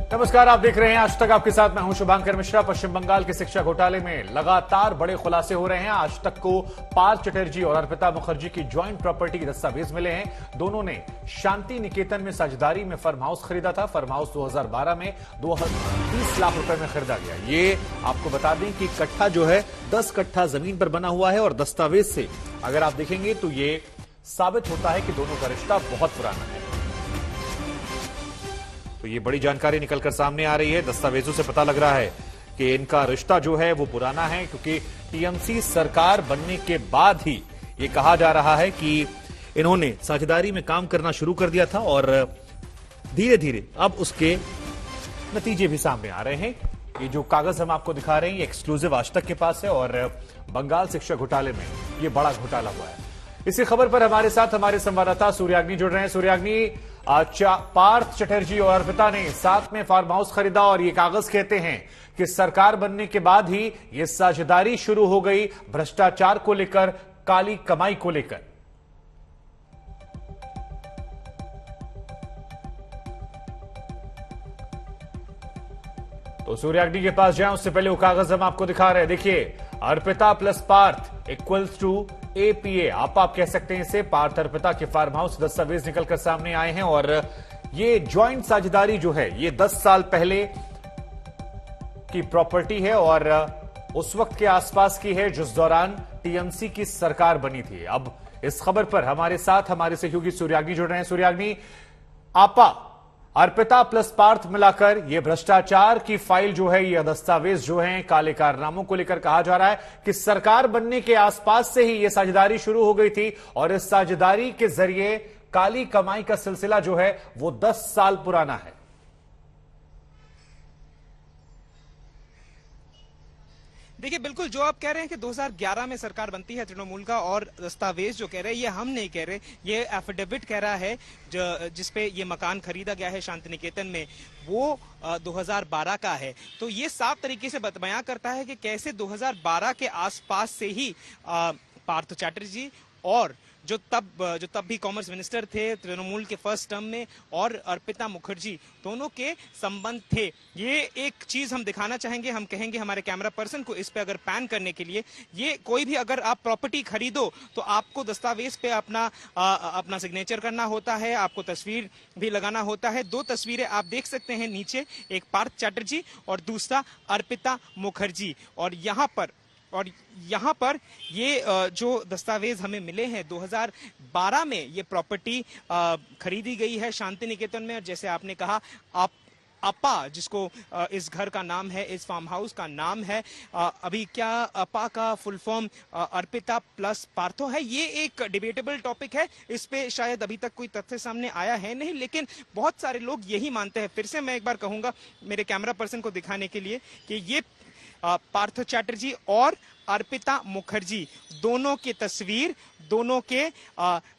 नमस्कार, आप देख रहे हैं आज तक। आपके साथ मैं हूं शुभांकर मिश्रा। पश्चिम बंगाल के शिक्षा घोटाले में लगातार बड़े खुलासे हो रहे हैं। आज तक को पार्थ चटर्जी और अर्पिता मुखर्जी की ज्वाइंट प्रॉपर्टी के दस्तावेज मिले हैं। दोनों ने शांति निकेतन में साझेदारी में फार्म हाउस खरीदा था। फार्म हाउस 2012 में 30 लाख रुपए में खरीदा गया। ये आपको बता दें कि कट्ठा जो है 10 कट्ठा जमीन पर बना हुआ है और दस्तावेज से अगर आप देखेंगे तो ये साबित होता है कि दोनों का रिश्ता बहुत पुराना है। तो ये बड़ी जानकारी निकलकर सामने आ रही है। दस्तावेजों से पता लग रहा है कि इनका रिश्ता जो है वो पुराना है, क्योंकि टीएमसी सरकार बनने के बाद ही ये कहा जा रहा है कि इन्होंने साझेदारी में काम करना शुरू कर दिया था और धीरे धीरे अब उसके नतीजे भी सामने आ रहे हैं। ये जो कागज हम आपको दिखा रहे हैं ये एक्सक्लूसिव आज तक के पास है और बंगाल शिक्षा घोटाले में ये बड़ा घोटाला हुआ है। इसी खबर पर हमारे साथ हमारे संवाददाता सूर्याग्नि जुड़ रहे हैं। सूर्याग्नि, पार्थ चटर्जी और अर्पिता ने साथ में फार्म हाउस खरीदा और ये कागज कहते हैं कि सरकार बनने के बाद ही ये साझेदारी शुरू हो गई भ्रष्टाचार को लेकर, काली कमाई को लेकर। तो सूर्याग्नि के पास जाएं उससे पहले वो कागज हम आपको दिखा रहे हैं। देखिए, Arpita plus Parth equals to APA, आप कह सकते हैं इसे। पार्थ अर्पिता के फार्म हाउस दस्तावेज निकलकर सामने आए हैं और ये ज्वाइंट साझेदारी जो है ये 10 साल पहले की प्रॉपर्टी है और उस वक्त के आसपास की है जिस दौरान टीएमसी की सरकार बनी थी। अब इस खबर पर हमारे साथ हमारे सहयोगी सूर्याग्नि जुड़ रहे हैं। सूर्याग्नि, आपा अर्पिता प्लस पार्थ मिलाकर ये भ्रष्टाचार की फाइल जो है, ये दस्तावेज जो है काले कारनामों को लेकर कहा जा रहा है कि सरकार बनने के आसपास से ही ये साझेदारी शुरू हो गई थी और इस साझेदारी के जरिए काली कमाई का सिलसिला जो है वो 10 साल पुराना है। देखिए, बिल्कुल जो आप कह रहे हैं कि 2011 में सरकार बनती है तृणमूल का, और दस्तावेज जो कह रहे हैं ये हम नहीं कह रहे, ये एफिडेविट कह रहा है जिसपे ये मकान खरीदा गया है शांति निकेतन में, वो 2012 का है। तो ये साफ तरीके से बयां करता है कि कैसे 2012 के आसपास से ही पार्थ चैटर्जी और जो तब भी कॉमर्स मिनिस्टर थे तृणमूल के फर्स्ट टर्म में, और अर्पिता मुखर्जी, दोनों के संबंध थे। ये एक चीज हम दिखाना चाहेंगे, हम कहेंगे हमारे कैमरा पर्सन को इस पे अगर पैन करने के लिए, ये कोई भी अगर आप प्रॉपर्टी खरीदो तो आपको दस्तावेज पे अपना सिग्नेचर करना होता है, आपको तस्वीर भी लगाना होता है। 2 तस्वीरें आप देख सकते हैं नीचे, एक पार्थ चैटर्जी और दूसरा अर्पिता मुखर्जी। और यहाँ पर ये जो दस्तावेज हमें मिले हैं 2012 में ये प्रॉपर्टी खरीदी गई है शांति निकेतन में। और जैसे आपने कहा, अपा जिसको इस घर का नाम है, इस फार्म हाउस का नाम है, अभी क्या अपा का full form Arpita plus Partho है, ये एक डिबेटेबल टॉपिक है। इस पे शायद अभी तक कोई तथ्य सामने आया है नहीं, लेकिन बहुत सारे लोग यही मानते हैं। फिर से मैं एक बार कहूंगा मेरे कैमरा पर्सन को दिखाने के लिए कि ये पार्थ चैटर्जी और अर्पिता मुखर्जी, दोनों की तस्वीर, दोनों के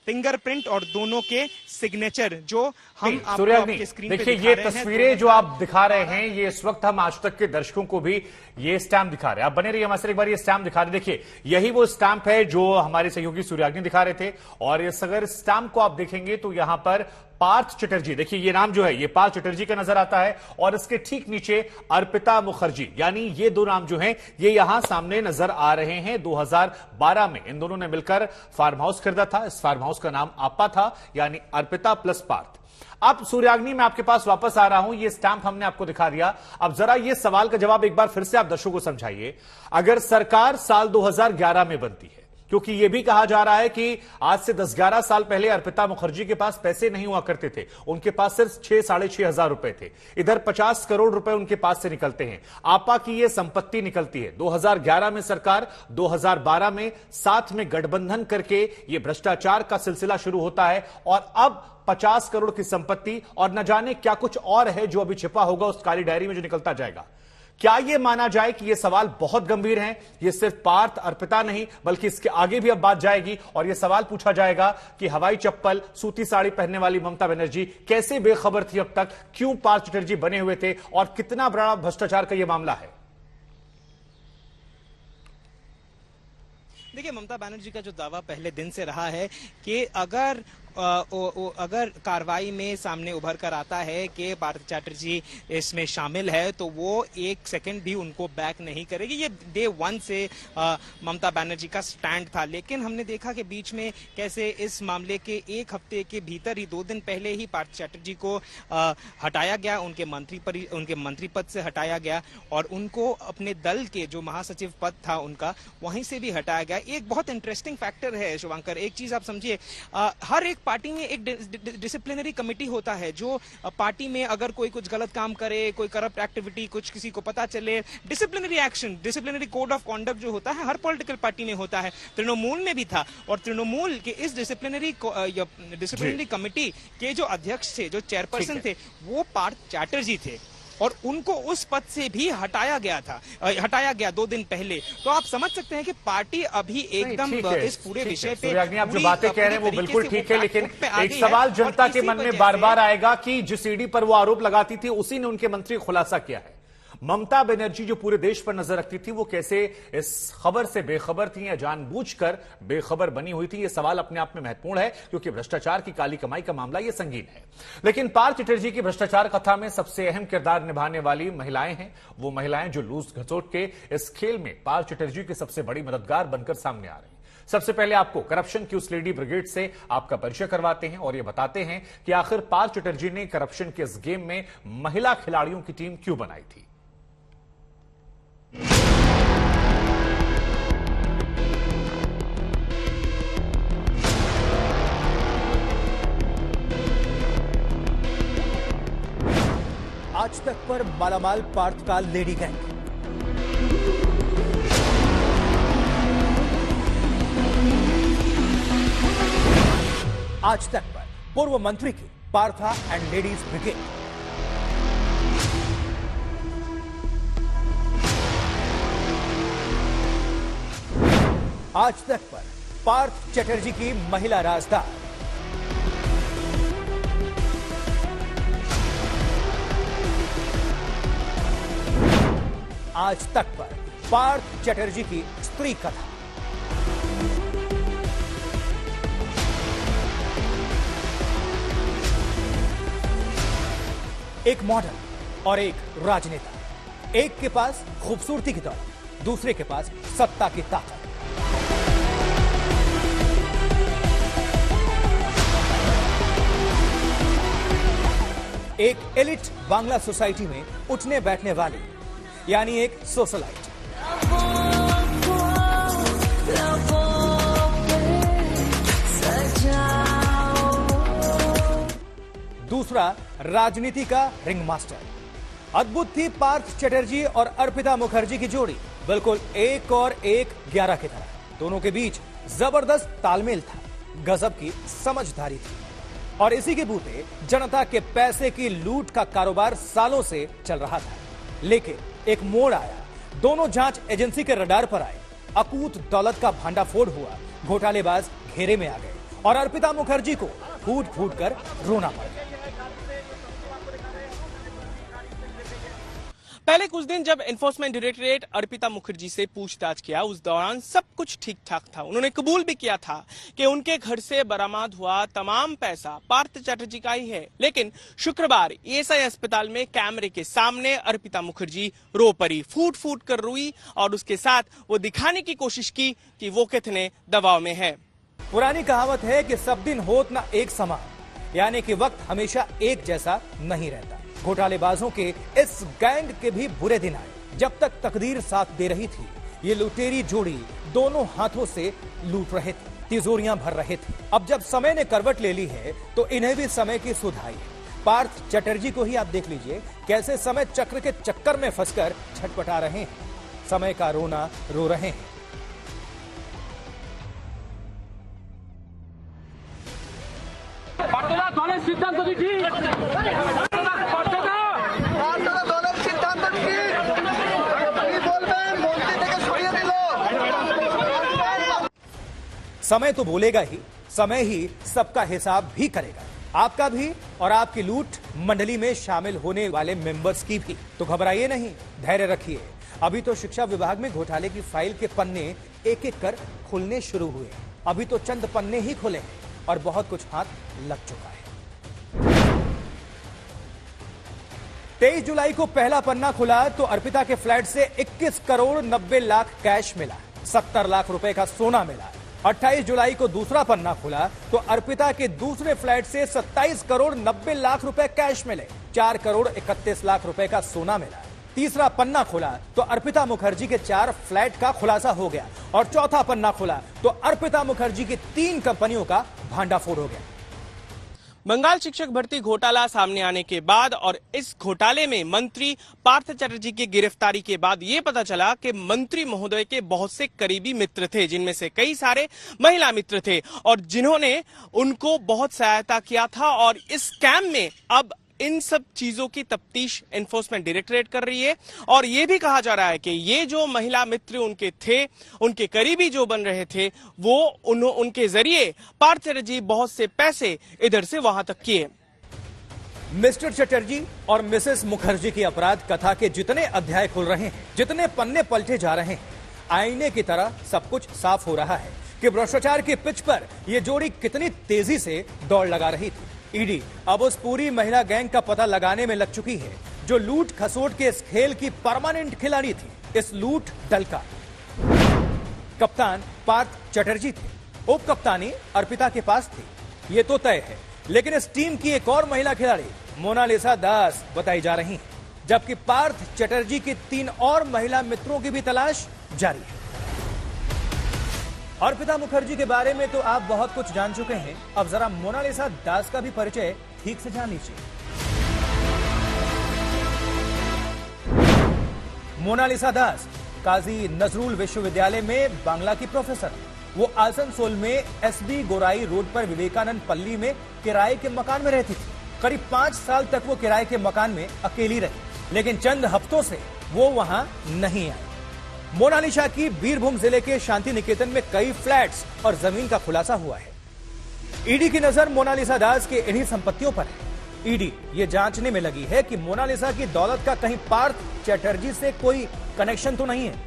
फिंगरप्रिंट और दोनों के सिग्नेचर जो हम आपके स्क्रीन पे दिखा रहे हैं। देखिए, ये तस्वीरें जो आप दिखा रहे हैं ये इस वक्त हम आज तक के दर्शकों को भी ये स्टैम्प दिखा रहे हैं। आप बने रहिए हमारे साथ, एक बार ये स्टैम्प दिखा रहे। देखिए, यही वो स्टैम्प है जो हमारे सहयोगी सूर्याग्नि दिखा रहे थे। और इस अगर स्टैम्प को आप देखेंगे तो यहां पर पार्थ चटर्जी, देखिए ये नाम जो है ये पार्थ चटर्जी का नजर आता है और इसके ठीक नीचे अर्पिता मुखर्जी, यानी ये 2 नाम जो हैं ये यहां सामने नजर आ रहे हैं। 2012 में इन दोनों ने मिलकर फार्म हाउस खरीदा था। इस फार्म हाउस का नाम आपा था, यानी अर्पिता प्लस पार्थ। अब सूर्याग्नि, मैं आपके पास वापस आ रहा हूं। ये स्टैंप हमने आपको दिखा दिया। अब जरा ये सवाल का जवाब एक बार फिर से आप दर्शकों को समझाइए। अगर सरकार साल 2011 में बनती है, क्योंकि यह भी कहा जा रहा है कि आज से 10-11 साल पहले अर्पिता मुखर्जी के पास पैसे नहीं हुआ करते थे, उनके पास सिर्फ 6-6.5 हजार रुपए थे। इधर 50 करोड़ रुपए उनके पास से निकलते हैं। आपा की यह संपत्ति निकलती है। 2011 में सरकार, 2012 में साथ में गठबंधन करके यह भ्रष्टाचार का सिलसिला शुरू होता है और अब 50 करोड़ की संपत्ति और न जाने क्या कुछ और है जो अभी छिपा होगा उस काली डायरी में जो निकलता जाएगा। क्या यह माना जाए कि यह सवाल बहुत गंभीर है? यह सिर्फ पार्थ अर्पिता नहीं बल्कि इसके आगे भी अब बात जाएगी और यह सवाल पूछा जाएगा कि हवाई चप्पल सूती साड़ी पहनने वाली ममता बनर्जी कैसे बेखबर थी अब तक, क्यों पार्थ चटर्जी बने हुए थे और कितना बड़ा भ्रष्टाचार का यह मामला है। देखिए, ममता बनर्जी का जो दावा पहले दिन से रहा है कि अगर अगर कार्रवाई में सामने उभर कर आता है कि पार्थ चैटर्जी इसमें शामिल है तो वो एक सेकंड भी उनको बैक नहीं करेगी। ये डे 1 से ममता बनर्जी का स्टैंड था, लेकिन हमने देखा कि बीच में कैसे इस मामले के एक हफ्ते के भीतर ही 2 दिन पहले ही पार्थ चैटर्जी को हटाया गया, उनके मंत्री पद से हटाया गया और उनको अपने दल के जो महासचिव पद था उनका वहीं से भी हटाया गया। एक बहुत इंटरेस्टिंग फैक्टर है शुभंकर, एक चीज आप समझिए, हर एक पार्टी में एक डिसिप्लिनरी कमेटी होता है जो पार्टी में अगर कोई कुछ गलत काम करे, कोई करप्ट एक्टिविटी कुछ किसी को पता चले, disciplinary action, disciplinary code of conduct जो होता है हर पॉलिटिकल पार्टी में होता है। तृणमूल में भी था और तृणमूल के इस डिसिप्लिनरी कमेटी के जो अध्यक्ष थे, जो चेयरपर्सन थे, वो पार्थ चैटर्जी थे और उनको उस पद से भी हटाया गया 2 दिन पहले। तो आप समझ सकते हैं कि पार्टी अभी एकदम इस पूरे विषय पे आप जो बातें कह रहे हैं वो बिल्कुल ठीक है, लेकिन एक सवाल जनता के मन में बार बार आएगा कि जिस ईडी पर वो आरोप लगाती थी उसी ने उनके मंत्री खुलासा किया है। ममता बनर्जी जो पूरे देश पर नजर रखती थी वो कैसे इस खबर से बेखबर थी या जानबूझकर बेखबर बनी हुई थी, ये सवाल अपने आप में महत्वपूर्ण है क्योंकि भ्रष्टाचार की काली कमाई का मामला ये संगीन है। लेकिन पार्थ चैटर्जी की भ्रष्टाचार कथा में सबसे अहम किरदार निभाने वाली महिलाएं हैं, वो महिलाएं जो लूज घसोट के इस खेल में पार्थ चैटर्जी की सबसे बड़ी मददगार बनकर सामने आ रही हैं। सबसे पहले आपको करप्शन की उस लेडी ब्रिगेड से आपका परिचय करवाते हैं और ये बताते हैं कि आखिर पार्थ चैटर्जी ने करप्शन के इस गेम में महिला खिलाड़ियों की टीम क्यों बनाई थी। आज तक पर मालामाल पार्थ का लेडी गैंग। आज तक पर पूर्व मंत्री की पार्था एंड लेडीज ब्रिगेड। आज तक पर पार्थ चैटर्जी की महिला राजदार। आज तक पर पार्थ चैटर्जी की स्त्री कथा। एक मॉडल और एक राजनेता, एक के पास खूबसूरती की दौलत, दूसरे के पास सत्ता की ताकत। एक एलिट बांग्ला सोसाइटी में उठने बैठने वाली, यानी एक सोशलाइट। दूसरा राजनीति का रिंग मास्टर। अद्भुत थी पार्थ चैटर्जी और अर्पिता मुखर्जी की जोड़ी, बिल्कुल 1 और 1 11 की तरह। दोनों के बीच जबरदस्त तालमेल था, गजब की समझदारी थी और इसी के बूते जनता के पैसे की लूट का कारोबार सालों से चल रहा था। लेकिन एक मोड़ आया, दोनों जांच एजेंसी के रडार पर आए, अकूत दौलत का भांडाफोड़ हुआ, घोटालेबाज घेरे में आ गए और अर्पिता मुखर्जी को फूट फूट कर रोना पड़ा। पहले कुछ दिन जब एनफोर्समेंट डायरेक्टरेट अर्पिता मुखर्जी से पूछताछ किया, उस दौरान सब कुछ ठीक ठाक था। उन्होंने कबूल भी किया था कि उनके घर से बरामद हुआ तमाम पैसा पार्थ चैटर्जी का ही है। लेकिन शुक्रवार ईएसआई अस्पताल में कैमरे के सामने अर्पिता मुखर्जी रो पड़ी, फूट फूट कर रोई और उसके साथ वो दिखाने की कोशिश की कि वो कितने दबाव में है। पुरानी कहावत है कि सब दिन होत ना एक समान, यानी कि वक्त हमेशा एक जैसा नहीं रहता। घोटालेबाजों के इस गैंग के भी बुरे दिन आए। जब तक तकदीर साथ दे रही थी, ये लुटेरी जोड़ी दोनों हाथों से लूट रहे थे, तिजोरियां भर रहे थे। अब जब समय ने करवट ले ली है तो इन्हें भी समय की सुध आई है। पार्थ चैटर्जी को ही आप देख लीजिए, कैसे समय चक्र के चक्कर में फंसकर छटपटा रहे हैं, समय का रोना रो रहे हैं। समय तो बोलेगा ही, समय ही सबका हिसाब भी करेगा, आपका भी और आपकी लूट मंडली में शामिल होने वाले मेंबर्स की भी। तो घबराइए नहीं, धैर्य रखिए। अभी तो शिक्षा विभाग में घोटाले की फाइल के पन्ने एक एक कर खुलने शुरू हुए। अभी तो चंद पन्ने ही खुले हैं। और बहुत कुछ हाथ लग चुका है। 23 जुलाई को पहला पन्ना खुला तो अर्पिता के फ्लैट से 21 करोड़ 90 लाख कैश मिला, 70 लाख रुपए का सोना मिला। 28 जुलाई को दूसरा पन्ना खुला तो अर्पिता के दूसरे फ्लैट से 27 करोड़ 90 लाख रुपए कैश मिले, 4 करोड़ 31 लाख रुपए का सोना मिला। तीसरा पन्ना खुला तो अर्पिता मुखर्जी के 4 फ्लैट का खुलासा हो गया और चौथा पन्ना खुला तो अर्पिता मुखर्जी की 3 कंपनियों का भांडाफोड़ हो गया। बंगाल शिक्षक भर्ती घोटाला सामने आने के बाद और इस घोटाले में मंत्री पार्थ चटर्जी की गिरफ्तारी के बाद ये पता चला कि मंत्री महोदय के बहुत से करीबी मित्र थे, जिनमें से कई सारे महिला मित्र थे और जिन्होंने उनको बहुत सहायता किया था। और इस स्कैम में अब इन सब चीजों की तफ्तीश एनफोर्समेंट डायरेक्टरेट कर रही है और यह भी कहा जा रहा है कि ये जो महिला मित्र उनके थे, उनके करीबी जो बन रहे थे, वो उनके जरिए पार्थ चटर्जी बहुत से पैसे इधर से वहां तक किए। मिस्टर चटर्जी और मिसेस मुखर्जी की अपराध कथा के जितने अध्याय खुल रहे हैं, जितने पन्ने पलटे जा रहे हैं, आईने की तरह सब कुछ साफ हो रहा है कि भ्रष्टाचार की पिच पर यह जोड़ी कितनी तेजी से दौड़ लगा रही थी। ईडी अब उस पूरी महिला गैंग का पता लगाने में लग चुकी है जो लूट खसोट के इस खेल की परमानेंट खिलाड़ी थी। इस लूट दल का कप्तान पार्थ चटर्जी थे, उप कप्तानी अर्पिता के पास थी, ये तो तय है। लेकिन इस टीम की एक और महिला खिलाड़ी मोनालिसा दास बताई जा रही है, जबकि पार्थ चटर्जी की 3 और महिला मित्रों की भी तलाश जारी है। अर्पिता मुखर्जी के बारे में तो आप बहुत कुछ जान चुके हैं, अब जरा मोनालिसा दास का भी परिचय ठीक से जान लीजिए। मोनालिसा दास काजी नजरुल विश्वविद्यालय में बांग्ला की प्रोफेसर। वो आसनसोल में एसबी गोराई रोड पर विवेकानंद पल्ली में किराए के मकान में रहती थी। करीब 5 साल तक वो किराए के मकान में अकेली रही, लेकिन चंद हफ्तों से वो वहां नहीं आई। मोनालिसा की बीरभूम जिले के शांति निकेतन में कई फ्लैट्स और जमीन का खुलासा हुआ है। ईडी की नजर मोनालिसा दास के इन्हीं संपत्तियों पर है। ईडी ये जांचने में लगी है कि मोनालिसा की दौलत का कहीं पार्थ चटर्जी से कोई कनेक्शन तो नहीं है।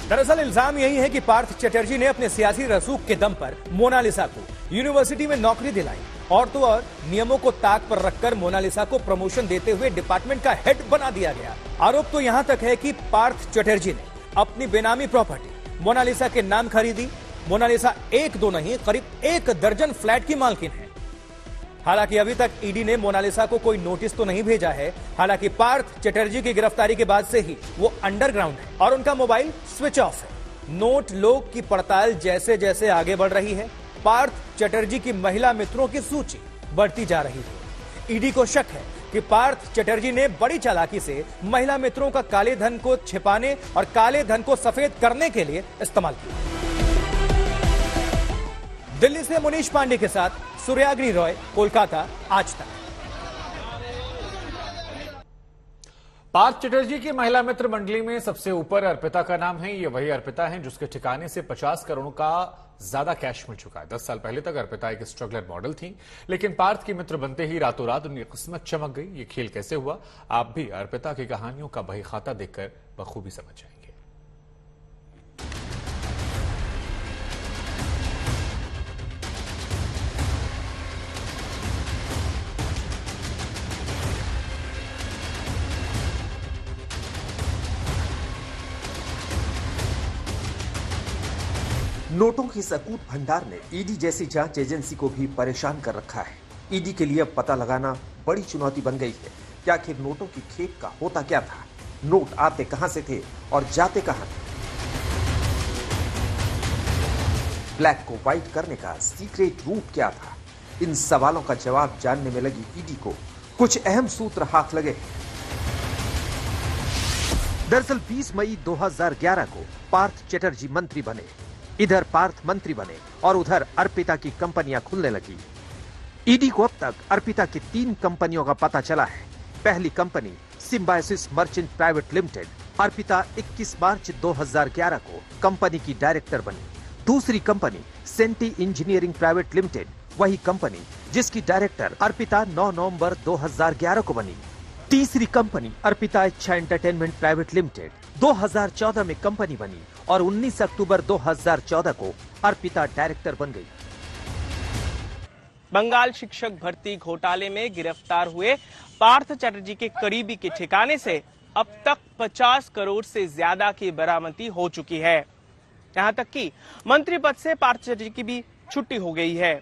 दरअसल इल्जाम यही है कि पार्थ चटर्जी ने अपने सियासी रसूख के दम पर मोनालिसा को यूनिवर्सिटी में नौकरी दिलाई और तो और नियमों को ताक पर रखकर मोनालिसा को प्रमोशन देते हुए डिपार्टमेंट का हेड बना दिया गया। आरोप तो यहां तक है कि पार्थ चटर्जी ने अपनी बेनामी प्रॉपर्टी मोनालिसा के नाम खरीदी। मोनालिसा 1-2 नहीं, करीब 1 दर्जन फ्लैट की मालकिन है। हालांकि अभी तक ईडी ने मोनालिसा को कोई नोटिस तो नहीं भेजा है। हालांकि पार्थ चटर्जी की गिरफ्तारी के बाद से ही वो अंडरग्राउंड है और उनका मोबाइल स्विच ऑफ है। नोट लोग की पड़ताल जैसे जैसे आगे बढ़ रही है, पार्थ चटर्जी की महिला मित्रों की सूची बढ़ती जा रही है। ईडी को शक है कि पार्थ चटर्जी ने बड़ी चालाकी से महिला मित्रों का काले धन को छिपाने और काले धन को सफेद करने के लिए इस्तेमाल किया। दिल्ली से मुनीश पांडे के साथ सूर्याग्नि रॉय, कोलकाता, आज तक। पार्थ चटर्जी की महिला मित्र मंडली में सबसे ऊपर अर्पिता का नाम है। ये वही अर्पिता है जिसके ठिकाने से 50 करोड़ का ज्यादा कैश मिल चुका है। 10 साल पहले तक अर्पिता एक स्ट्रगलर मॉडल थी, लेकिन पार्थ की मित्र बनते ही रातों रात उनकी किस्मत चमक गई। ये खेल कैसे हुआ, आप भी अर्पिता की कहानियों का बही खाता देखकर बखूबी समझ जाएंगे। नोटों के इस अकूत भंडार ने ईडी जैसी जांच एजेंसी को भी परेशान कर रखा है। ईडी के लिए अब पता लगाना बड़ी चुनौती बन गई है कि आखिर नोटों की खेप का होता क्या था, नोट आते कहां से थे और जाते कहां थे। ब्लैक को व्हाइट करने का सीक्रेट रूट क्या था, इन सवालों का जवाब जानने में लगी ईडी को कुछ अहम सूत्र हाथ लगे। दरअसल 20 मई 2011 को पार्थ चटर्जी मंत्री बने। इधर पार्थ मंत्री बने और उधर अर्पिता की कंपनियां खुलने लगी। ईडी को अब तक अर्पिता की 3 कंपनियों का पता चला है। पहली company Symbiosis merchant private limited, Arpita 21 मार्च 2011 को कंपनी की डायरेक्टर बनी। दूसरी कंपनी सेंटी इंजीनियरिंग प्राइवेट लिमिटेड, वही कंपनी जिसकी डायरेक्टर अर्पिता 9 नवंबर 2011 को बनी। तीसरी कंपनी अर्पिता इच्छा एंटरटेनमेंट प्राइवेट लिमिटेड 2014 में कंपनी बनी और 19 अक्टूबर 2014 को अर्पिता डायरेक्टर बन गई। बंगाल शिक्षक भर्ती घोटाले में गिरफ्तार हुए पार्थ चटर्जी के करीबी के ठिकाने से अब तक 50 करोड़ से ज्यादा की बरामदी हो चुकी है। यहां तक कि मंत्री पद से पार्थ चटर्जी की भी छुट्टी हो गई है।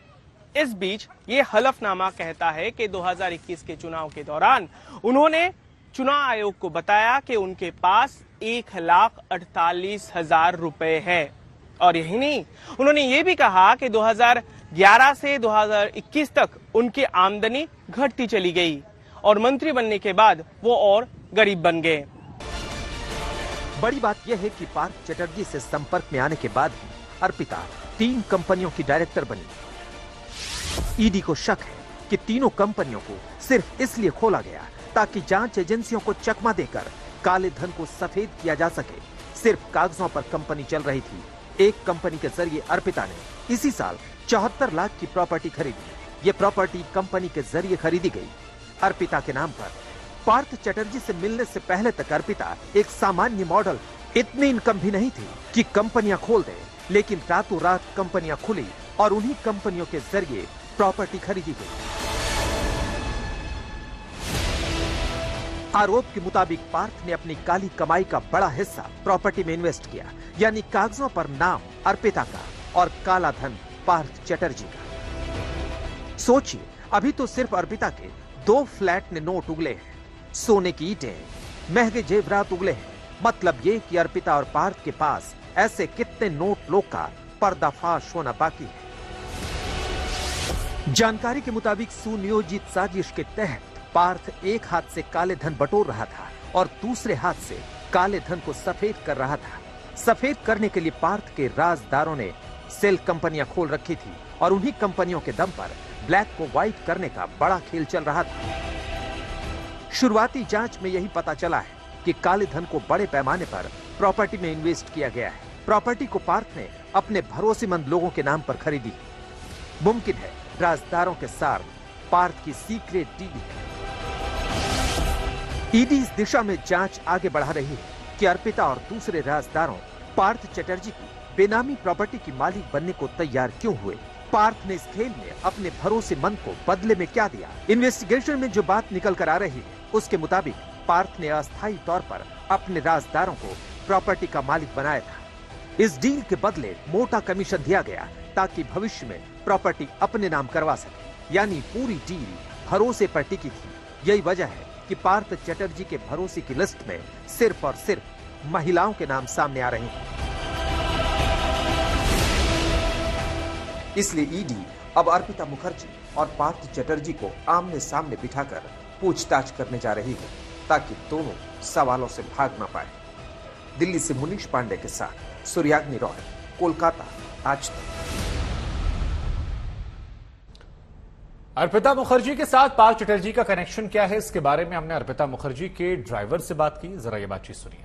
इस बीच ये हलफनामा कहता है कि 2021 के चुनाव के दौरान उन्होंने चुनाव आयोग को बताया कि उनके पास 1,48,000 रुपए है। और यही नहीं, उन्होंने ये भी कहा कि 2011 से 2021 तक उनकी आमदनी घटती चली गई और मंत्री बनने के बाद वो और गरीब बन गए। बड़ी बात यह है कि पार्थ चटर्जी से संपर्क में आने के बाद ही अर्पिता 3 कंपनियों की डायरेक्टर बनी। ईडी को शक है कि तीनों कंपनियों को सिर्फ इसलिए खोला गया ताकि जांच एजेंसियों को चकमा देकर काले धन को सफेद किया जा सके। सिर्फ कागजों पर कंपनी चल रही थी। एक कंपनी के जरिए अर्पिता ने इसी साल 74 लाख की प्रॉपर्टी खरीदी। ये प्रॉपर्टी कंपनी के जरिए खरीदी गई अर्पिता के नाम पर। पार्थ चटर्जी से मिलने से पहले तक अर्पिता एक सामान्य मॉडल, इतनी इनकम भी नहीं थी कि कंपनियां खोल दे, लेकिन रातों रात कंपनियां खुली और उन्हीं कंपनियों के जरिए प्रॉपर्टी खरीदी गई। आरोप के मुताबिक पार्थ ने अपनी काली कमाई का बड़ा हिस्सा प्रॉपर्टी में इन्वेस्ट किया, यानी कागजों पर नाम अर्पिता का और काला धन पार्थ चटर्जी का। सोचिए, अभी तो सिर्फ अर्पिता के 2 फ्लैट ने नोट उगले हैं, सोने की ईंटें, महंगे जेवरात उगले हैं। मतलब ये कि अर्पिता और पार्थ के पास ऐसे कितने नोट लोग का पर्दाफाश होना बाकी है। जानकारी के मुताबिक सुनियोजित साजिश के तहत पार्थ एक हाथ से काले धन बटोर रहा था और दूसरे हाथ से काले धन को सफेद कर रहा था। सफेद करने के लिए पार्थ के राजदारों ने सेल कंपनियां खोल रखी थी और उन्हीं कंपनियों के दम पर ब्लैक को व्हाइट करने का बड़ा खेल चल रहा था। शुरुआती जांच में यही पता चला है कि काले धन को बड़े पैमाने पर प्रॉपर्टी में इन्वेस्ट किया गया है। प्रॉपर्टी को पार्थ ने अपने भरोसेमंद लोगों के नाम पर खरीदी। मुमकिन है राजदारों के साथ पार्थ की सीक्रेट डील है। ईडी इस दिशा में जांच आगे बढ़ा रही है कि अर्पिता और दूसरे राजदारों पार्थ चटर्जी की बेनामी प्रॉपर्टी की मालिक बनने को तैयार क्यों हुए। पार्थ ने इस खेल में अपने भरोसेमंद को बदले में क्या दिया। इन्वेस्टिगेशन में जो बात निकल कर आ रही है उसके मुताबिक पार्थ ने अस्थायी तौर पर अपने राजदारों को प्रॉपर्टी का मालिक बनाया था। इस डील के बदले मोटा कमीशन दिया गया ताकि भविष्य में प्रॉपर्टी अपने नाम करवा सके। यानी पूरी डील भरोसे पर टिकी थी। यही वजह है कि पार्थ चटर्जी के भरोसे की लिस्ट में सिर्फ और सिर्फ महिलाओं के नाम सामने आ रहे हैं। इसलिए ईडी अब अर्पिता मुखर्जी और पार्थ चटर्जी को आमने सामने बिठाकर पूछताछ करने जा रही है ताकि दोनों सवालों से भाग न पाए। दिल्ली से मुनीश पांडे के साथ सूर्याग्नि रॉय, कोलकाता, आज तक। अर्पिता मुखर्जी के साथ पार्थ चटर्जी का कनेक्शन क्या है, इसके बारे में हमने अर्पिता मुखर्जी के ड्राइवर से बात की। जरा ये बातचीत सुनिए।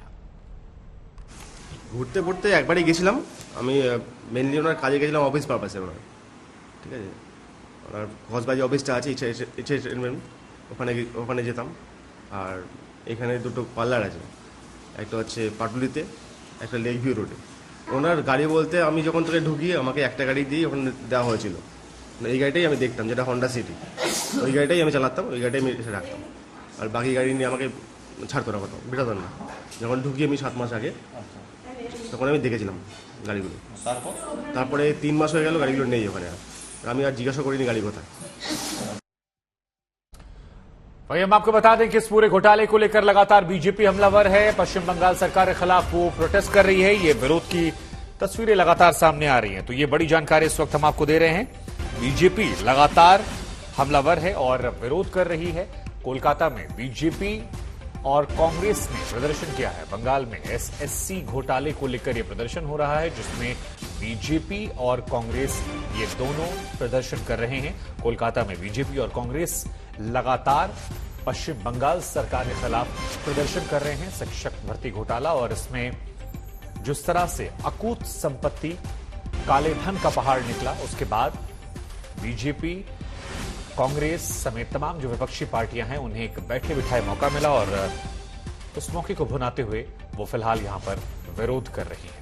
ঘুরতে ঘুরতে একবারই গেছিলাম আমি, মেনলি ওনার কাজে গেছিলাম অফিস পারপাসে ওনার, ঠিক আছে। ওনার ঘসবাজি অফিসটা আছে ওখানে যেতাম। আর এখানে 2টো পার্লার আছে, একটা হচ্ছে পাটুলিতে, একটা লেক ভিউ রোডে। ওনার গাড়ি বলতে আমি যখন থেকে ঢুকি আমাকে একটা গাড়ি দিয়ে ওখানে দেওয়া হয়েছিল। এই গাড়িটাই আমি দেখতাম, যেটা হন্ডা সিটি, ওই গাড়িটাই আমি চালাতাম, ওই গাড়িটাই আমি এসে রাখতাম। আর বাকি গাড়ি নিয়ে আমাকে ছাড়তো না, কোথাও বেরোতো না। যখন ঢুকি আমি 7 মাস আগে, তখন আমি দেখেছিলাম গাড়িগুলো। তারপরে 3 মাস হয়ে গেল গাড়িগুলো নেই ওখানে। আমি আর জিজ্ঞাসা করিনি গাড়ি কোথায়। वही हम आपको बता दें कि इस पूरे घोटाले को लेकर लगातार बीजेपी हमलावर है। पश्चिम बंगाल सरकार के खिलाफ वो प्रोटेस्ट कर रही है। ये विरोध की तस्वीरें लगातार सामने आ रही हैं। तो ये बड़ी जानकारी इस वक्त हम आपको दे रहे हैं। बीजेपी लगातार हमलावर है और विरोध कर रही है। कोलकाता में बीजेपी और कांग्रेस ने प्रदर्शन किया है। बंगाल में एसएससी घोटाले को लेकर यह प्रदर्शन हो रहा है, जिसमें बीजेपी और कांग्रेस ये दोनों प्रदर्शन कर रहे हैं। कोलकाता में बीजेपी और कांग्रेस लगातार पश्चिम बंगाल सरकार के खिलाफ प्रदर्शन कर रहे हैं। शिक्षक भर्ती घोटाला और इसमें जिस तरह से अकूत संपत्ति, काले धन का पहाड़ निकला, उसके बाद बीजेपी, कांग्रेस समेत तमाम जो विपक्षी पार्टियां हैं उन्हें एक बैठे बिठाए मौका मिला और उस मौके को भुनाते हुए वो फिलहाल यहां पर विरोध कर रही है।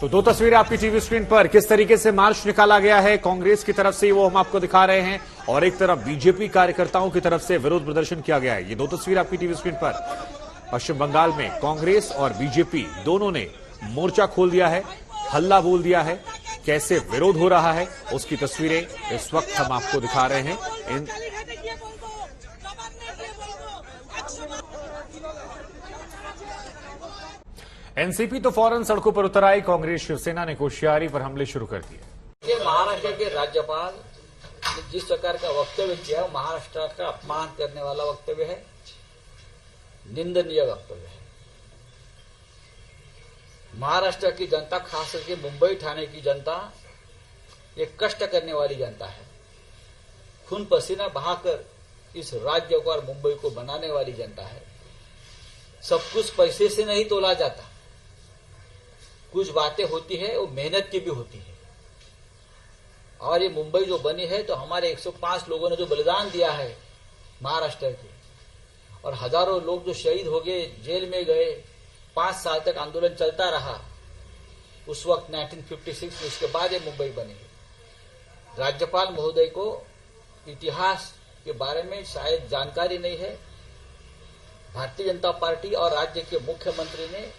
तो दो तस्वीरें आपकी टीवी स्क्रीन पर, किस तरीके से मार्च निकाला गया है कांग्रेस की तरफ से वो हम आपको दिखा रहे हैं, और एक तरफ बीजेपी कार्यकर्ताओं की तरफ से विरोध प्रदर्शन किया गया है। ये दो तस्वीर आपकी टीवी स्क्रीन पर। पश्चिम बंगाल में कांग्रेस और बीजेपी दोनों ने मोर्चा खोल दिया है, हल्ला बोल दिया है। कैसे विरोध हो रहा है उसकी तस्वीरें इस वक्त हम आपको दिखा रहे हैं। एनसीपी तो फौरन सड़कों पर उतर आई, कांग्रेस शिवसेना ने कोश्यारी पर हमले शुरू कर दिए। ये महाराष्ट्र के राज्यपाल ने जिस प्रकार का वक्तव्य किया है, महाराष्ट्र का अपमान करने वाला वक्तव्य है, निंदनीय वक्तव्य है। महाराष्ट्र की जनता, खास करके मुंबई ठाणे की जनता, ये कष्ट करने वाली जनता है। खून पसीना बहाकर इस राज्य को और मुंबई को बनाने वाली जनता है। सब कुछ पैसे से नहीं तोला जाता, कुछ बातें होती है वो मेहनत की भी होती है। और ये मुंबई जो बनी है तो हमारे 105 लोगों ने जो बलिदान दिया है महाराष्ट्र के, और हजारों लोग जो शहीद हो गए, जेल में गए, 5 साल तक आंदोलन चलता रहा उस वक्त 1956 में। उसके बाद ये मुंबई बनी। राज्यपाल महोदय को इतिहास के बारे में शायद जानकारी नहीं है। भारतीय जनता पार्टी और राज्य के मुख्यमंत्री ने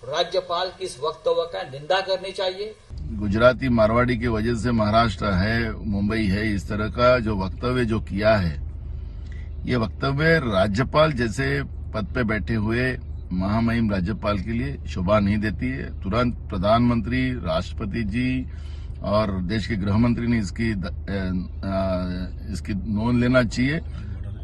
राज्यपाल की इस वक्तव्य का निंदा करनी चाहिए। गुजराती मारवाड़ी की वजह से महाराष्ट्र है, मुंबई है, इस तरह का जो वक्तव्य जो किया है, ये वक्तव्य राज्यपाल जैसे पद पे बैठे हुए महामहिम राज्यपाल के लिए शोभा नहीं देती है। तुरंत प्रधानमंत्री, राष्ट्रपति जी और देश के गृह मंत्री ने इसकी नोंद लेना चाहिए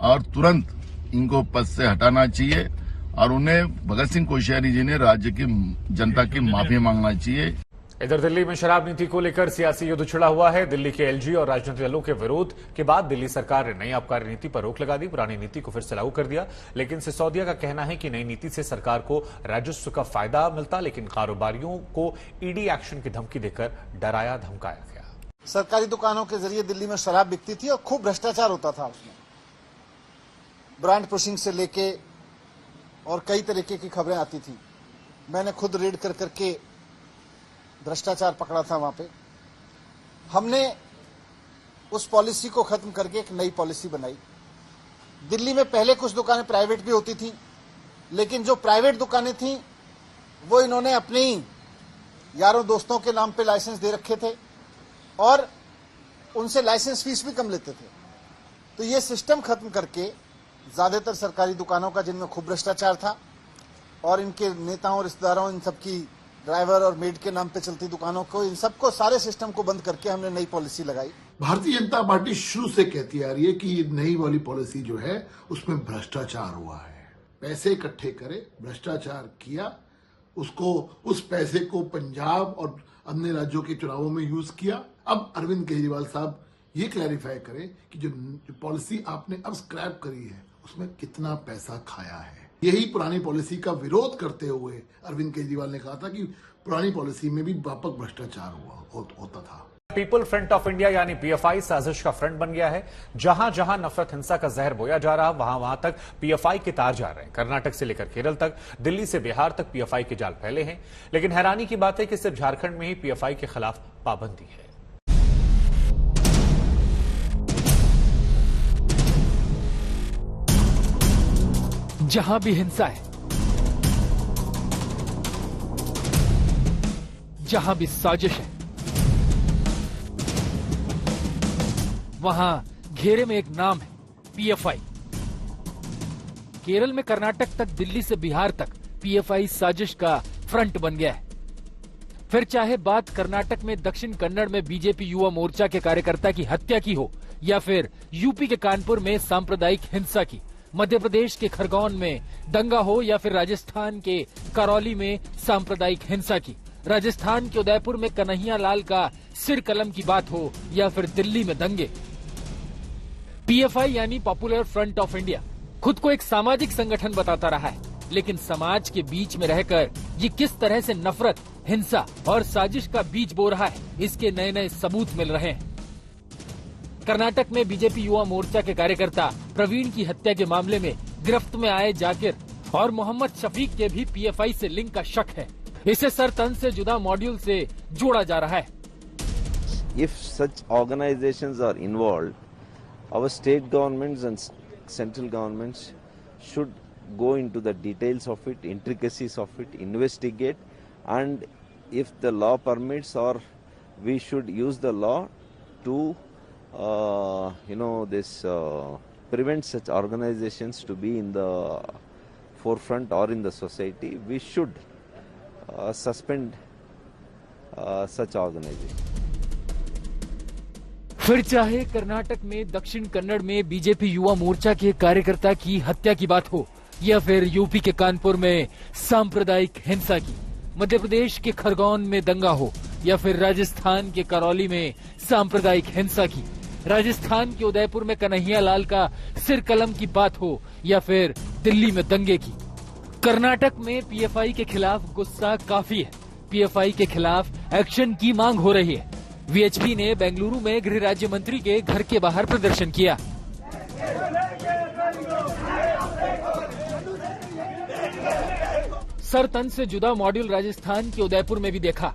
और तुरंत इनको पद से हटाना चाहिए, और उन्हें भगत सिंह कोश्यारी जी ने राज्य की जनता की माफी मांगना चाहिए। इधर दिल्ली में शराब नीति को लेकर सियासी युद्ध छिड़ा हुआ है। दिल्ली के एलजी और राजनीतिक दलों के विरोध के बाद दिल्ली सरकार ने नई आबकारी नीति पर रोक लगा दी, पुरानी नीति को फिर से लागू कर दिया। लेकिन सिसोदिया का कहना है कि नई नीति से सरकार को राजस्व का फायदा मिलता, लेकिन कारोबारियों को ईडी एक्शन की धमकी देकर डराया धमकाया गया। सरकारी दुकानों के जरिए दिल्ली में शराब बिकती थी और खूब भ्रष्टाचार होता था उसमें। ब्रांड पुशिंग से लेके और कई तरीके की खबरें आती थी। मैंने खुद रेड कर करके भ्रष्टाचार पकड़ा था वहां पे। हमने उस पॉलिसी को खत्म करके एक नई पॉलिसी बनाई। दिल्ली में पहले कुछ दुकानें प्राइवेट भी होती थी, लेकिन जो प्राइवेट दुकानें थी वो इन्होंने अपने ही यारों दोस्तों के नाम पे लाइसेंस दे रखे थे और उनसे लाइसेंस फीस भी कम लेते थे। तो ये सिस्टम खत्म करके ज्यादातर सरकारी दुकानों का, जिनमें खूब भ्रष्टाचार था, और इनके नेताओं, रिश्तेदारों, इन सबकी ड्राइवर और मेड के नाम पे चलती दुकानों को, इन सबको, सारे सिस्टम को बंद करके हमने नई पॉलिसी लगाई। भारतीय जनता पार्टी शुरू से कहती आ रही है कि ये नई वाली पॉलिसी जो है उसमें भ्रष्टाचार हुआ है। पैसे इकट्ठे करे, भ्रष्टाचार किया, उसको, उस पैसे को पंजाब और अन्य राज्यों के चुनावों में यूज किया। अब अरविंद केजरीवाल साहब ये क्लैरिफाई करें कि जो पॉलिसी आपने अब स्क्रैप करी है उसमें कितना पैसा खाया है। यही पुरानी पॉलिसी का विरोध करते हुए अरविंद केजरीवाल ने कहा था कि पुरानी पॉलिसी में भी व्यापक भ्रष्टाचार होता था। पीपल फ्रंट ऑफ इंडिया यानी पीएफआई साजिश का फ्रंट बन गया है। जहां जहां नफरत हिंसा का जहर बोया जा रहा, वहां वहां तक पीएफआई के तार जा रहे हैं। कर्नाटक से लेकर केरल तक, दिल्ली से बिहार तक पीएफआई के जाल फैले हैं। लेकिन हैरानी की बात है कि सिर्फ झारखंड में ही पीएफआई के खिलाफ पाबंदी है। जहां भी हिंसा है, जहां भी साजिश है, वहां घेरे में एक नाम है, पीएफआई। केरल में कर्नाटक तक, दिल्ली से बिहार तक पीएफआई साजिश का फ्रंट बन गया है। फिर चाहे बात कर्नाटक में दक्षिण कन्नड़ में बीजेपी युवा मोर्चा के कार्यकर्ता की हत्या की हो, या फिर यूपी के कानपुर में सांप्रदायिक हिंसा की, मध्य प्रदेश के खरगोन में दंगा हो, या फिर राजस्थान के करौली में सांप्रदायिक हिंसा की, राजस्थान के उदयपुर में कन्हैया लाल का सिर कलम की बात हो, या फिर दिल्ली में दंगे, पीएफआई यानी पॉपुलर फ्रंट ऑफ इंडिया खुद को एक सामाजिक संगठन बताता रहा है। लेकिन समाज के बीच में रहकर ये किस तरह से नफरत, हिंसा और साजिश का बीज बो रहा है, इसके नए नए सबूत मिल रहे हैं। कर्नाटक में बीजेपी युवा मोर्चा के कार्यकर्ता प्रवीण की हत्या के मामले में गिरफ्त में आए जाकिर और मोहम्मद शफीक के भी पीएफआई से लिंक का शक है। इसे सर तन से जुदा मॉड्यूल से जोड़ा जा रहा है। If such organizations are involved, our state governments and central governments should go into the details of it, intricacies of it, investigate, and if the law permits, or we should use the law to prevent such organizations to be in the forefront or in the society. We should suspend such organizations. फिर चाहे कर्नाटक में दक्षिण कन्नड़ में BJP Yuva Morcha के कार्यकर्ता की हत्या की बात हो, या फिर यूपी के कानपुर में सांप्रदायिक हिंसा की, मध्य प्रदेश के खरगोन में दंगा हो, या फिर राजस्थान के करौली में सांप्रदायिक हिंसा की, राजस्थान के उदयपुर में कन्हैया लाल का सिर कलम की बात हो, या फिर दिल्ली में दंगे की, कर्नाटक में पीएफआई के खिलाफ गुस्सा काफी है। पीएफआई के खिलाफ एक्शन की मांग हो रही है। वीएचपी ने बेंगलुरु में गृह राज्य मंत्री के घर के बाहर प्रदर्शन किया। सर तन से जुदा मॉड्यूल राजस्थान के उदयपुर में भी देखा,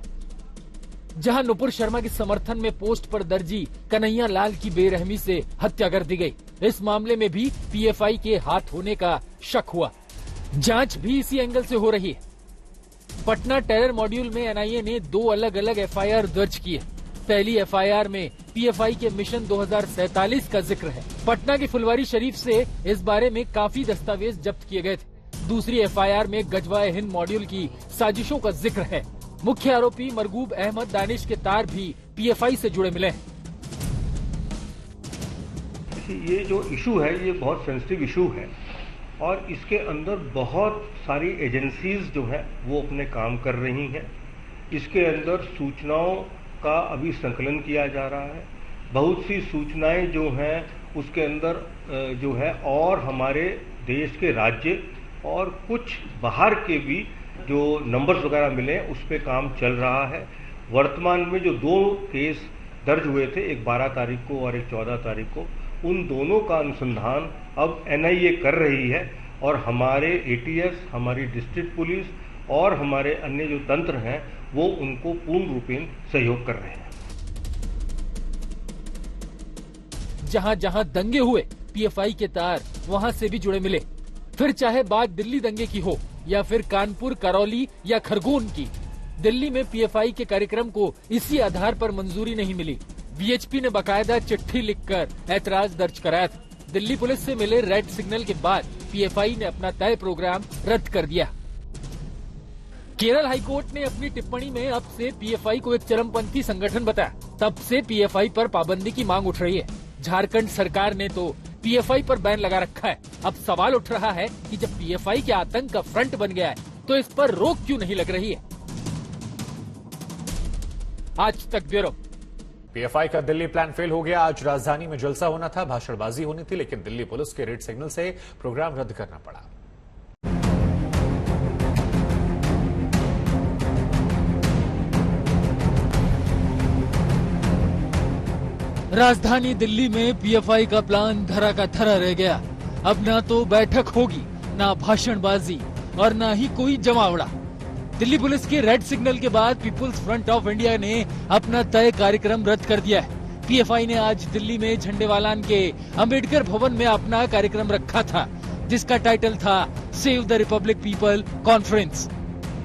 जहां नुपुर शर्मा के समर्थन में पोस्ट पर दर्जी कन्हैया लाल की बेरहमी से हत्या कर दी गई। इस मामले में भी पीएफआई के हाथ होने का शक हुआ। जांच भी इसी एंगल से हो रही है। पटना टेरर मॉड्यूल में एनआईए ने 2 अलग अलग एफआईआर दर्ज की है। पहली एफआईआर में पीएफआई के मिशन 2047 का जिक्र है। पटना के फुलवारी शरीफ से इस बारे में काफी दस्तावेज जब्त किए गए थे। दूसरी एफआईआर में गजवाए हिंद मॉड्यूल की साजिशों का जिक्र है। मुख्य आरोपी मरगूब अहमद दानिश के तार भी पीएफआई से जुड़े मिले हैं। ये जो इशू है ये बहुत सेंसिटिव इशू है और इसके अंदर बहुत सारी एजेंसीज जो है वो अपने काम कर रही हैं। इसके अंदर सूचनाओं का अभी संकलन किया जा रहा है। बहुत सी सूचनाएं जो हैं उसके अंदर जो है और हमारे देश के राज्य और कुछ बाहर के भी जो नंबर्स वगैरह मिले उस पर काम चल रहा है। वर्तमान में जो 2 केस दर्ज हुए थे, एक 12 तारीख को और एक 14 तारीख को, उन दोनों का अनुसंधान अब एनआईए कर रही है और हमारे एटीएस, हमारी डिस्ट्रिक्ट पुलिस और हमारे अन्य जो तंत्र हैं वो उनको पूर्ण रूपेण सहयोग कर रहे हैं। जहां जहां दंगे हुए पीएफआई के तार वहां से भी जुड़े मिले। फिर चाहे बात दिल्ली दंगे की हो या फिर कानपुर, करौली या खरगोन की, दिल्ली में पीएफआई के कार्यक्रम को इसी आधार पर मंजूरी नहीं मिली। वीएचपी ने बकायदा चिट्ठी लिखकर ऐतराज दर्ज कराया था। दिल्ली पुलिस से मिले रेड सिग्नल के बाद पीएफआई ने अपना तय प्रोग्राम रद्द कर दिया। केरल हाईकोर्ट ने अपनी टिप्पणी में अब से पीएफआई को एक चरमपंथी संगठन बताया। तब से पीएफआई पर पाबंदी की मांग उठ रही है। झारखंड सरकार ने तो पीएफआई पर बैन लगा रखा है। अब सवाल उठ रहा है कि जब पीएफआई के आतंक का फ्रंट बन गया है तो इस पर रोक क्यों नहीं लग रही है। आज तक ब्यूरो। पीएफआई का दिल्ली प्लान फेल हो गया। आज राजधानी में जलसा होना था, भाषणबाजी होनी थी, लेकिन दिल्ली पुलिस के रेड सिग्नल से प्रोग्राम रद्द करना पड़ा। राजधानी दिल्ली में पीएफआई का प्लान धरा का धरा रह गया। अब ना तो बैठक होगी, ना भाषणबाजी और ना ही कोई जमावड़ा। दिल्ली पुलिस के रेड सिग्नल के बाद पीपुल्स फ्रंट ऑफ इंडिया ने अपना तय कार्यक्रम रद्द कर दिया है। पीएफआई ने आज दिल्ली में झंडेवालान के अंबेडकर भवन में अपना कार्यक्रम रखा था, जिसका टाइटल था save the Republic people conference.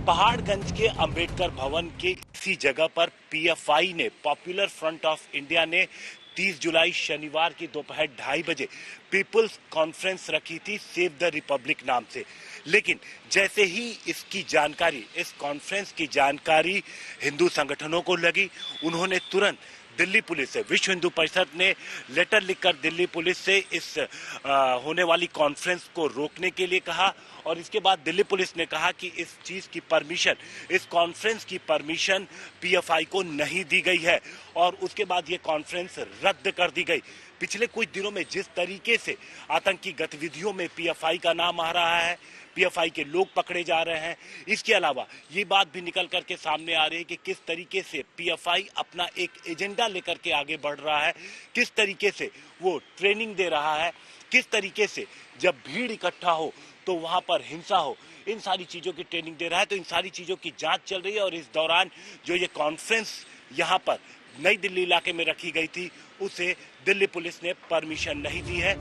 Paharganj के अंबेडकर भवन के इसी जगह पर पीएफआई ने, पॉपुलर फ्रंट ऑफ इंडिया ने 30 जुलाई शनिवार की दोपहर 2:30 बजे पीपुल्स कॉन्फ्रेंस रखी थी सेव द रिपब्लिक नाम से। लेकिन जैसे ही इसकी जानकारी, इस कॉन्फ्रेंस की जानकारी हिंदू संगठनों को लगी, उन्होंने तुरंत दिल्ली पुलिस से, विश्व हिंदू परिषद ने लेटर लिखकर दिल्ली पुलिस से इस होने वाली कॉन्फ्रेंस को रोकने के लिए कहा। और इसके बाद दिल्ली पुलिस ने कहा कि इस चीज की परमिशन, इस कॉन्फ्रेंस की परमिशन पीएफआई को नहीं दी गई है और उसके बाद ये कॉन्फ्रेंस रद्द कर दी गई। पिछले कुछ दिनों में जिस तरीके से आतंकी गतिविधियों में पीएफआई का नाम आ रहा है, पीएफआई के लोग पकड़े जा रहे हैं, इसके अलावा ये बात भी निकल करके सामने आ रही है कि किस तरीके से पीएफआई अपना एक एजेंडा लेकर के आगे बढ़ रहा है, किस तरीके से वो ट्रेनिंग दे रहा है, किस तरीके से जब भीड़ इकट्ठा हो तो वहां पर हिंसा हो, इन सारी चीजों की ट्रेनिंग दे रहा है। तो इन सारी चीजों की जांच चल रही है और इस दौरान जो ये कॉन्फ्रेंस यहाँ पर नई दिल्ली इलाके में रखी गई थी उसे दिल्ली पुलिस ने परमिशन नहीं दी है।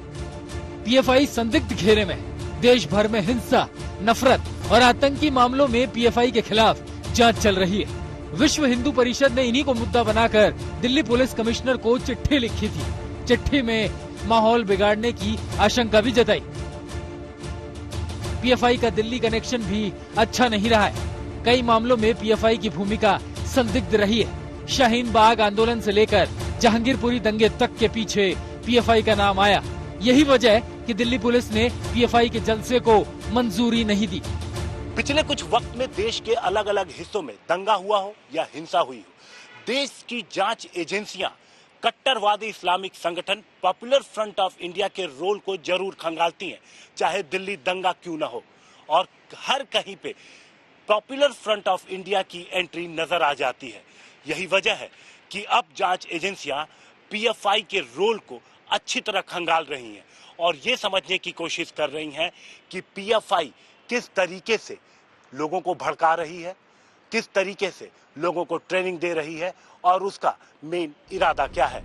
पीएफआई संदिग्ध घेरे में देश भर में हिंसा, नफरत और आतंकी मामलों में पीएफआई के खिलाफ जांच चल रही है। विश्व हिंदू परिषद ने इन्हीं को मुद्दा बनाकर दिल्ली पुलिस कमिश्नर को चिट्ठी लिखी थी। चिट्ठी में माहौल बिगाड़ने की आशंका भी जताई। पीएफआई का दिल्ली कनेक्शन भी अच्छा नहीं रहा है। कई मामलों में पीएफआई की भूमिका संदिग्ध रही है। शाहीन बाग आंदोलन से लेकर जहांगीरपुरी दंगे तक के पीछे पीएफआई का नाम आया। यही वजह है कि दिल्ली पुलिस ने पीएफआई के जलसे को मंजूरी नहीं दी। पिछले कुछ वक्त में देश के अलग अलग हिस्सों में दंगा हुआ हो या हिंसा हुई हो, देश की जांच एजेंसियां कट्टरवादी इस्लामिक संगठन पॉपुलर फ्रंट ऑफ इंडिया के रोल को जरूर खंगालती हैं, चाहे दिल्ली दंगा क्यों न हो। और हर कहीं पे पॉपुलर फ्रंट ऑफ इंडिया की एंट्री नजर आ जाती है। यही वजह है कि अब जांच एजेंसियां पीएफआई के रोल को अच्छी तरह खंगाल रही हैं और ये समझने की कोशिश कर रही हैं कि पीएफआई किस तरीके से लोगों को भड़का रही है, किस तरीके से लोगों को ट्रेनिंग दे रही है और उसका मेन इरादा क्या है।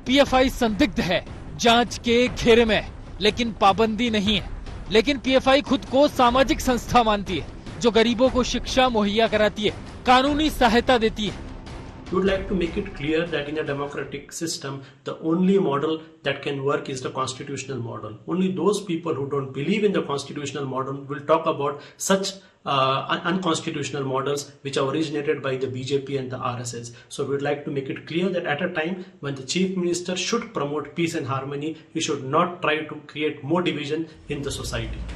पीएफआई संदिग्ध है, जांच के घेरे में है, लेकिन पाबंदी नहीं है। लेकिन पीएफआई खुद को सामाजिक संस्था मानती है जो गरीबों को शिक्षा मुहैया कराती है, कानूनी सहायता देती है। We would like to make it clear that in a democratic system, the only model that can work is the constitutional model. Only those people who don't believe in the constitutional model will talk about such unconstitutional models which are originated by the BJP and the RSS. So we would like to make it clear that at a time when the Chief Minister should promote peace and harmony, he should not try to create more division in the society.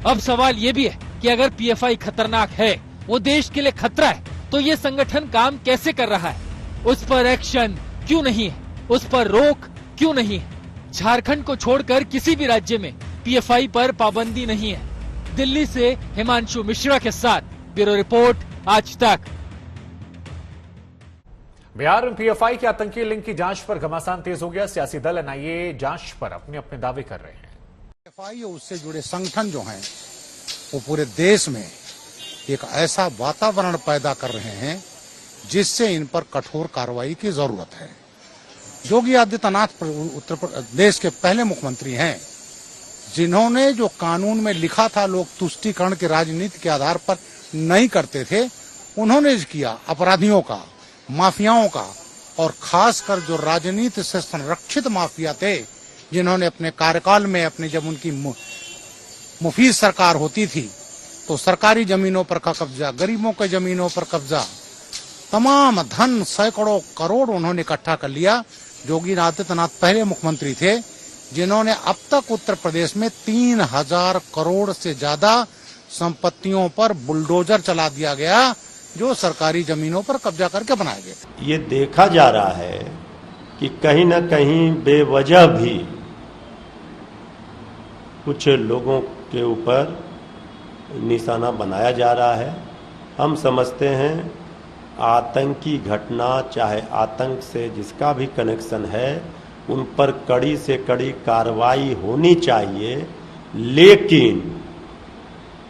अब सवाल ये भी है कि अगर PFI खतरनाक है, वो देश के लिए खतरा है, तो ये संगठन काम कैसे कर रहा है? उस पर एक्शन क्यों नहीं है? उस पर रोक क्यों नहीं है? झारखंड को छोड़कर किसी भी राज्य में पीएफआई पर पाबंदी नहीं है। दिल्ली से हिमांशु मिश्रा के साथ ब्यूरो रिपोर्ट, आज तक। बिहार में पीएफआई के आतंकी लिंक की जांच पर घमासान तेज हो गया। सियासी दल एनआईए जांच पर अपने अपने दावे कर रहे हैं। पीएफआई और उससे जुड़े संगठन जो हैं, वो पूरे देश में एक ऐसा वातावरण पैदा कर रहे हैं जिससे इन पर कठोर कार्रवाई की जरूरत है। योगी आदित्यनाथ उत्तर प्रदेश के पहले मुख्यमंत्री हैं जिन्होंने जो कानून में लिखा था लोग तुष्टीकरण की राजनीति के आधार पर नहीं करते थे, उन्होंने किया अपराधियों का, माफियाओं का, और खासकर जो राजनीति से संरक्षित माफिया थे जिन्होंने अपने कार्यकाल में अपने जब उनकी मुफीद सरकार होती थी तो सरकारी जमीनों पर का कब्जा, गरीबों के जमीनों पर कब्जा, तमाम धन सैकड़ों करोड़ उन्होंने इकट्ठा कर लिया। योगी आदित्यनाथ पहले मुख्यमंत्री थे जिन्होंने अब तक उत्तर प्रदेश में 3000 करोड़ से ज्यादा संपत्तियों पर बुलडोजर चला दिया गया जो सरकारी जमीनों पर कब्जा करके बनाए गए। ये देखा जा रहा है कि कहीं न कहीं बेवजह भी कुछ लोगों के ऊपर निशाना बनाया जा रहा है। हम समझते हैं आतंकी घटना, चाहे आतंक से जिसका भी कनेक्शन है, उन पर कड़ी से कड़ी कार्रवाई होनी चाहिए, लेकिन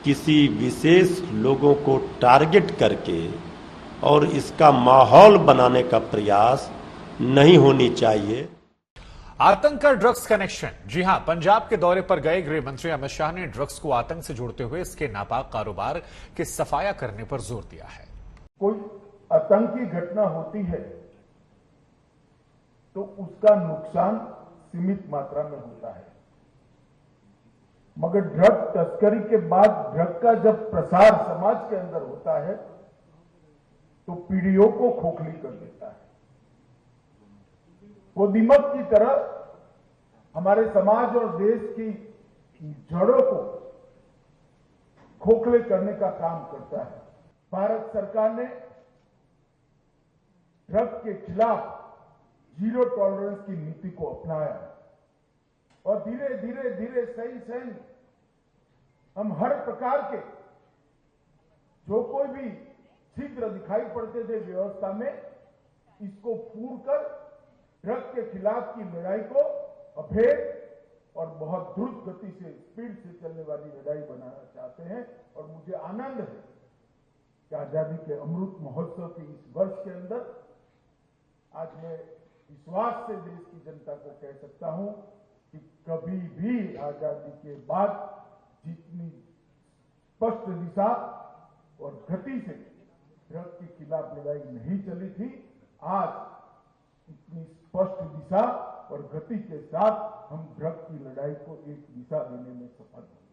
किसी विशेष लोगों को टारगेट करके और इसका माहौल बनाने का प्रयास नहीं होनी चाहिए। आतंक का ड्रग्स कनेक्शन। जी हां, पंजाब के दौरे पर गए गृह मंत्री अमित शाह ने ड्रग्स को आतंक से जोड़ते हुए इसके नापाक कारोबार के सफाया करने पर जोर दिया है। कोई आतंकी घटना होती है तो उसका नुकसान सीमित मात्रा में होता है, मगर ड्रग तस्करी के बाद ड्रग का जब प्रसार समाज के अंदर होता है तो पीढ़ियों को खोखली कर देता है। वो दीमक की तरह हमारे समाज और देश की जड़ों को खोखले करने का काम करता है। भारत सरकार ने ड्रग के खिलाफ जीरो टॉलरेंस की नीति को अपनाया और धीरे धीरे धीरे सही हम हर प्रकार के जो कोई भी छिद्र दिखाई पड़ते थे व्यवस्था में, इसको पूर कर ड्रग के खिलाफ की लड़ाई को अभेद और बहुत द्रुत गति से स्पीड से चलने वाली लड़ाई बनाना चाहते हैं। और मुझे आनंद है कि आजादी के अमृत महोत्सव के इस वर्ष के अंदर आज मैं विश्वास से देश की जनता को कह सकता हूं कि कभी भी आजादी के बाद जितनी स्पष्ट दिशा और गति से ड्रग के खिलाफ लड़ाई नहीं चली थी, आज इतनी स्पष्ट दिशा और गति के साथ हम ड्रग की लड़ाई को एक दिशा देने में सफल हुए।